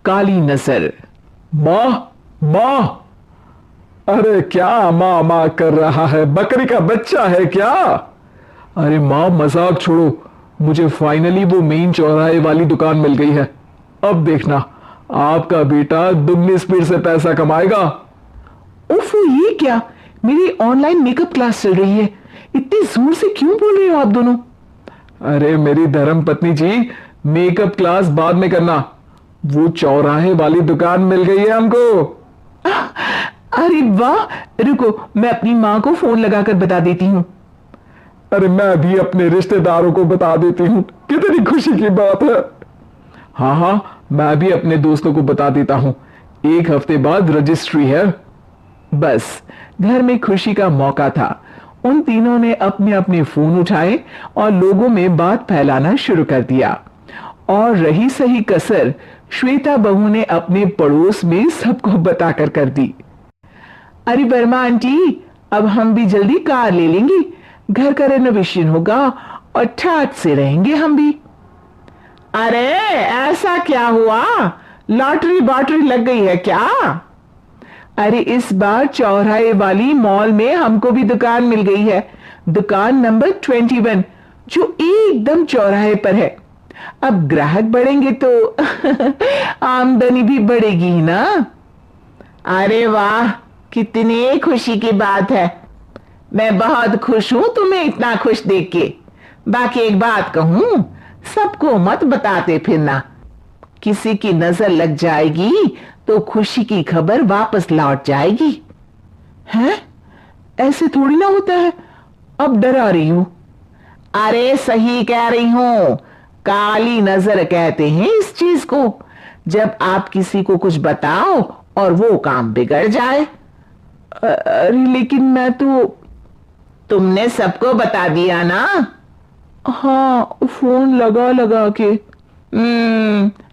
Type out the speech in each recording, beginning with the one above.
काली नजर। माँ, माँ, अरे क्या माँ माँ कर रहा है? बकरी का बच्चा है क्या? अरे माँ, मजाक छोड़ो, मुझे फाइनली वो मेन चौराहे वाली दुकान मिल गई है। अब देखना, आपका बेटा दुगनी स्पीड से पैसा कमाएगा। उफ, ये क्या? मेरी ऑनलाइन मेकअप क्लास चल रही है, इतनी जोर से क्यों बोल रहे हो आप दोनों? अरे मेरी धर्म पत्नी जी, मेकअप क्लास बाद में करना, वो चौराहे वाली दुकान मिल गई है हमको। अरे वाह, रुको मैं अपनी माँ को फोन लगाकर बता देती हूँ। अरे मैं भी अपने रिश्तेदारों को बता देती हूँ, कितनी खुशी की बात है। हाँ हाँ, मैं भी अपने दोस्तों को बता देता हूँ, 1 हफ्ते बाद रजिस्ट्री है। बस घर में खुशी का मौका था। उन तीनों ने अपने अपने फोन उठाए और लोगों में बात फैलाना शुरू कर दिया। और रही सही कसर श्वेता बहू ने अपने पड़ोस में सबको बताकर कर दी। अरे वर्मा आंटी, अब हम भी जल्दी कार ले लेंगे, घर का रेनोवेशन होगा और ठाट से रहेंगे हम भी। अरे ऐसा क्या हुआ? लॉटरी बाटरी लग गई है क्या? अरे इस बार चौराहे वाली मॉल में हमको भी दुकान मिल गई है, दुकान नंबर 21, जो एकदम चौराहे पर है। अब ग्राहक बढ़ेंगे तो आमदनी भी बढ़ेगी ही ना। अरे वाह, कितनी खुशी की बात है। मैं बहुत खुश हूं तुम्हें इतना खुश देख के। बाकी एक बात कहूं, सबको मत बताते फिरना, किसी की नजर लग जाएगी तो खुशी की खबर वापस लौट जाएगी। हैं? ऐसे थोड़ी ना होता है, अब डरा रही हूं। अरे सही कह रही हूं, काली नजर कहते हैं इस चीज को, जब आप किसी को कुछ बताओ और वो काम बिगड़ जाए। अरे लेकिन मैं तो। तुमने सबको बता दिया ना? हाँ, फोन लगा लगा के।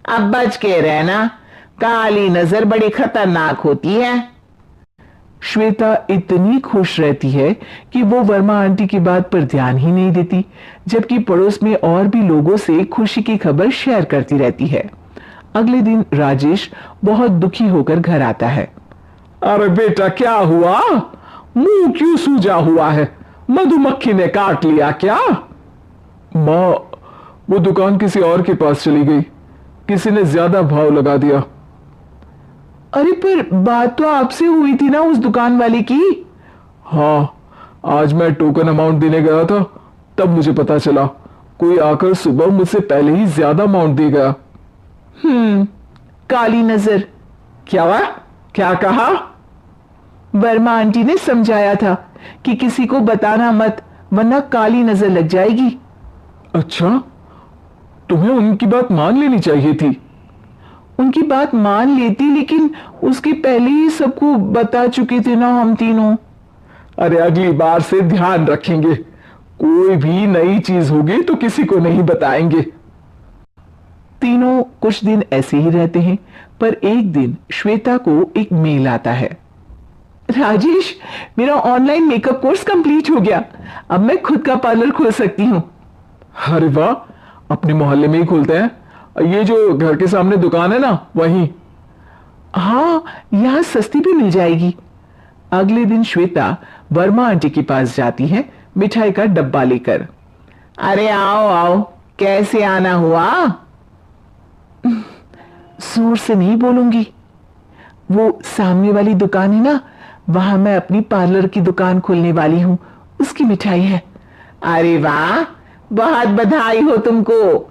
अब बच के रहना, काली नजर बड़ी खतरनाक होती है। श्वेता इतनी खुश रहती है कि वो वर्मा आंटी की बात पर ध्यान ही नहीं देती, जबकि पड़ोस में और भी लोगों से खुशी की खबर शेयर करती रहती है। अगले दिन राजेश बहुत दुखी होकर घर आता है। अरे बेटा, क्या हुआ? मुंह क्यों सूजा हुआ है? मधुमक्खी ने काट लिया क्या? माँ, वो दुकान किसी और के पास चली गई, किसी ने ज्यादा भाव लगा दिया। अरे पर बात तो आपसे हुई थी ना उस दुकान वाले की? हाँ, आज मैं टोकन अमाउंट देने गया था, तब मुझे पता चला, कोई आकर सुबह मुझसे पहले ही ज्यादा अमाउंट दे गया। काली नजर। क्या हुआ? क्या कहा? वर्मा आंटी ने समझाया था कि किसी को बताना मत, वरना काली नजर लग जाएगी। अच्छा, तुम्हें उनकी बात मान लेनी चाहिए थी। उनकी बात मान लेती, लेकिन उसके पहले ही सबको बता चुके थे ना हम तीनों। अरे अगली बार से ध्यान रखेंगे, कोई भी नई चीज होगी तो किसी को नहीं बताएंगे। तीनों कुछ दिन ऐसे ही रहते हैं, पर एक दिन श्वेता को एक मेल आता है। राजेश, मेरा ऑनलाइन मेकअप कोर्स कंप्लीट हो गया, अब मैं खुद का पार्लर खोल सकती हूँ। अरे वाह, अपने मोहल्ले में ही खोलते हैं? ये जो घर के सामने दुकान है ना, वहीं? हाँ, यहां सस्ती भी मिल जाएगी। अगले दिन श्वेता वर्मा आंटी के पास जाती है मिठाई का डब्बा लेकर। अरे आओ आओ, कैसे आना हुआ? जोर से नहीं बोलूंगी, वो सामने वाली दुकान है ना, वहां मैं अपनी पार्लर की दुकान खोलने वाली हूं, उसकी मिठाई है। अरे वाह, बहुत बधाई हो तुमको।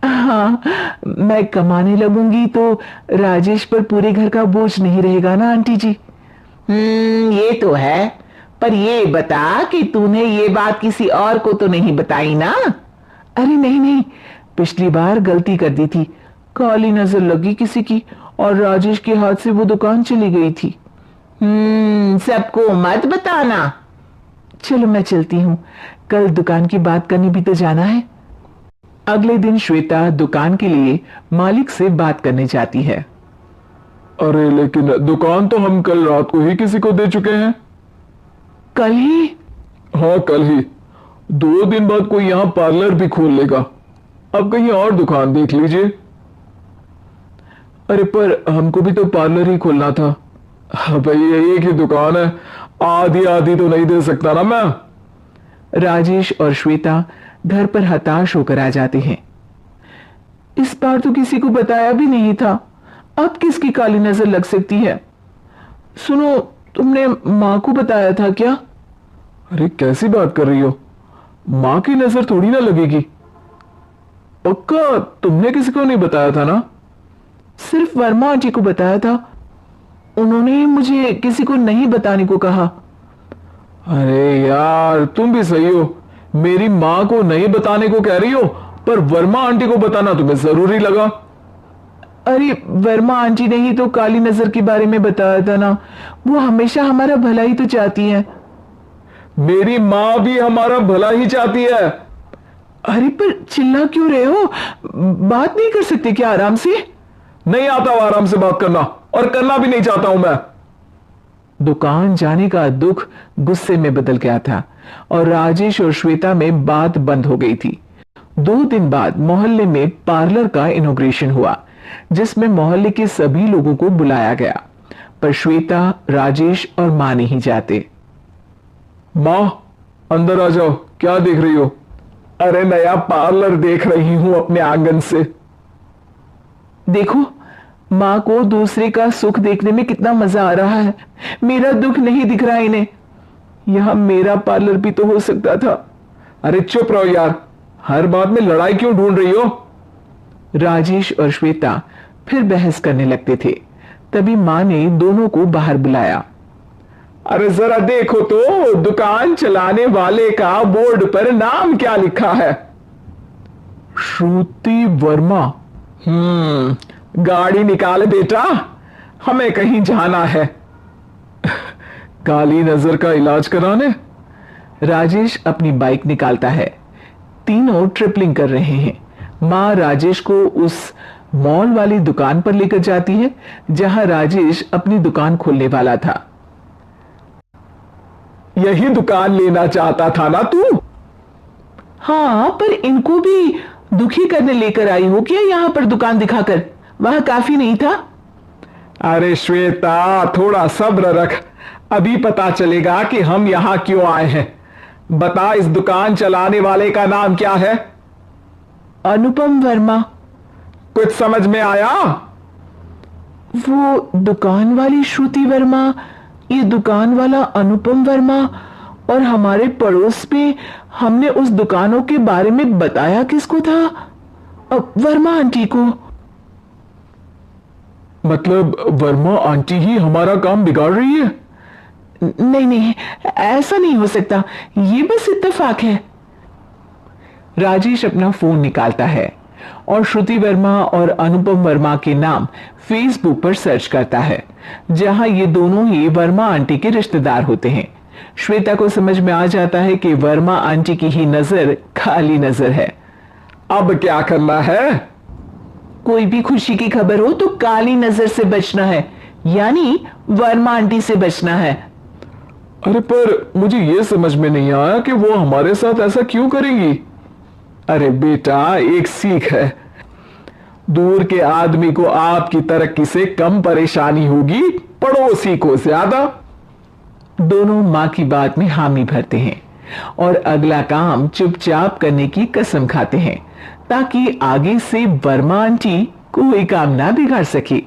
हाँ, मैं कमाने लगूंगी तो राजेश पर पूरे घर का बोझ नहीं रहेगा ना आंटी जी। ये तो है, पर ये बता कि तूने ये बात किसी और को तो नहीं बताई ना? अरे नहीं नहीं, पिछली बार गलती कर दी थी, काली नजर लगी किसी की और राजेश के हाथ से वो दुकान चली गई थी। सबको मत बताना। चलो मैं चलती हूँ, कल दुकान की बात करने भी तो जाना है। अगले दिन श्वेता दुकान के लिए मालिक से बात करने जाती है। अरे लेकिन दुकान तो हम कल रात को ही किसी को दे चुके हैं। कल ही? हाँ, कल ही। 2 दिन बाद कोई यहां पार्लर भी खोल लेगा, अब कहीं और दुकान देख लीजिए। अरे पर हमको भी तो पार्लर ही खोलना था। भाई एक ही दुकान है, आधी आधी तो नहीं दे सकता ना मैं। राजेश और श्वेता घर पर हताश होकर आ जाते हैं। इस बार तो किसी को बताया भी नहीं था, अब किसकी काली नजर लग सकती है? सुनो, तुमने माँ को बताया था क्या? अरे कैसी बात कर रही हो, माँ की नजर थोड़ी ना लगेगी। पक्का तुमने किसी को नहीं बताया था ना? सिर्फ वर्मा आंटी को बताया था, उन्होंने ही मुझे किसी को नहीं बताने को कहा। अरे यार तुम भी सही हो, मेरी माँ को नहीं बताने को कह रही हो, पर वर्मा आंटी को बताना तुम्हें जरूरी लगा। अरे वर्मा आंटी ने ही तो काली नजर के बारे में बताया था ना, वो हमेशा हमारा भला ही तो चाहती है। मेरी माँ भी हमारा भला ही चाहती है। अरे पर चिल्ला क्यों रहे हो? बात नहीं कर सकते क्या आराम से? नहीं आता हूं आराम से बात करना, और करना भी नहीं चाहता हूं मैं। दुकान जाने का दुख गुस्से में बदल गया था और राजेश और श्वेता में बात बंद हो गई थी। 2 दिन बाद मोहल्ले में पार्लर का इनॉग्रेशन हुआ, जिसमें मोहल्ले के सभी लोगों को बुलाया गया, पर श्वेता, राजेश और मां नहीं जाते। मां अंदर आ जाओ, क्या देख रही हो? अरे नया पार्लर देख रही हूं अपने आंगन से। देखो, मां को दूसरे का सुख देखने में कितना मजा आ रहा है, मेरा दुख नहीं दिख रहा इन्हें। यहां मेरा पार्लर भी तो हो सकता था। अरे चुप रहो यार, हर बात में लड़ाई क्यों ढूंढ रही हो? राजेश और श्वेता फिर बहस करने लगते थे। तभी मां ने दोनों को बाहर बुलाया। अरे जरा देखो तो, दुकान चलाने वाले का बोर्ड पर नाम क्या लिखा है? श्रुति वर्मा। गाड़ी निकाल बेटा, हमें कहीं जाना है। काली नजर का इलाज कराने? राजेश अपनी बाइक निकालता है। तीनों ट्रिपलिंग कर रहे हैं। मां राजेश को उस मॉल वाली दुकान पर लेकर जाती है जहां राजेश अपनी दुकान खोलने वाला था। यही दुकान लेना चाहता था ना तू? हाँ, पर इनको भी दुखी करने लेकर आई हो क्या यहां पर दुकान दिखाकर? वहां काफी नहीं था? अरे श्वेता थोड़ा सब्र रख, अभी पता चलेगा कि हम यहां क्यों आए हैं। बता, इस दुकान चलाने वाले का नाम क्या है? अनुपम वर्मा। कुछ समझ में आया? वो दुकान वाली श्रुति वर्मा, ये दुकान वाला अनुपम वर्मा, और हमारे पड़ोस में हमने उस दुकानों के बारे में बताया किसको था? वर्मा आंटी को। मतलब वर्मा आंटी ही हमारा काम बिगाड़ रही है? नहीं नहीं, ऐसा नहीं हो सकता, ये बस इत्तेफाक है। राजेश अपना फोन निकालता है और श्रुति वर्मा और अनुपम वर्मा के नाम फेसबुक पर सर्च करता है, जहां ये दोनों ही वर्मा आंटी के रिश्तेदार होते हैं। श्वेता को समझ में आ जाता है कि वर्मा आंटी की ही नजर काली नजर है। अब क्या करना है? कोई भी खुशी की खबर हो तो काली नजर से बचना है, यानी वर्मा आंटी से बचना है। अरे पर मुझे यह समझ में नहीं आया कि वो हमारे साथ ऐसा क्यों करेंगी? अरे बेटा, एक सीख है, दूर के आदमी को आपकी तरक्की से कम परेशानी होगी, पड़ोसी को ज्यादा। दोनों मां की बात में हामी भरते हैं और अगला काम चुपचाप करने की कसम खाते हैं, ताकि आगे से वर्मा आंटी कोई काम ना बिगाड़ सके।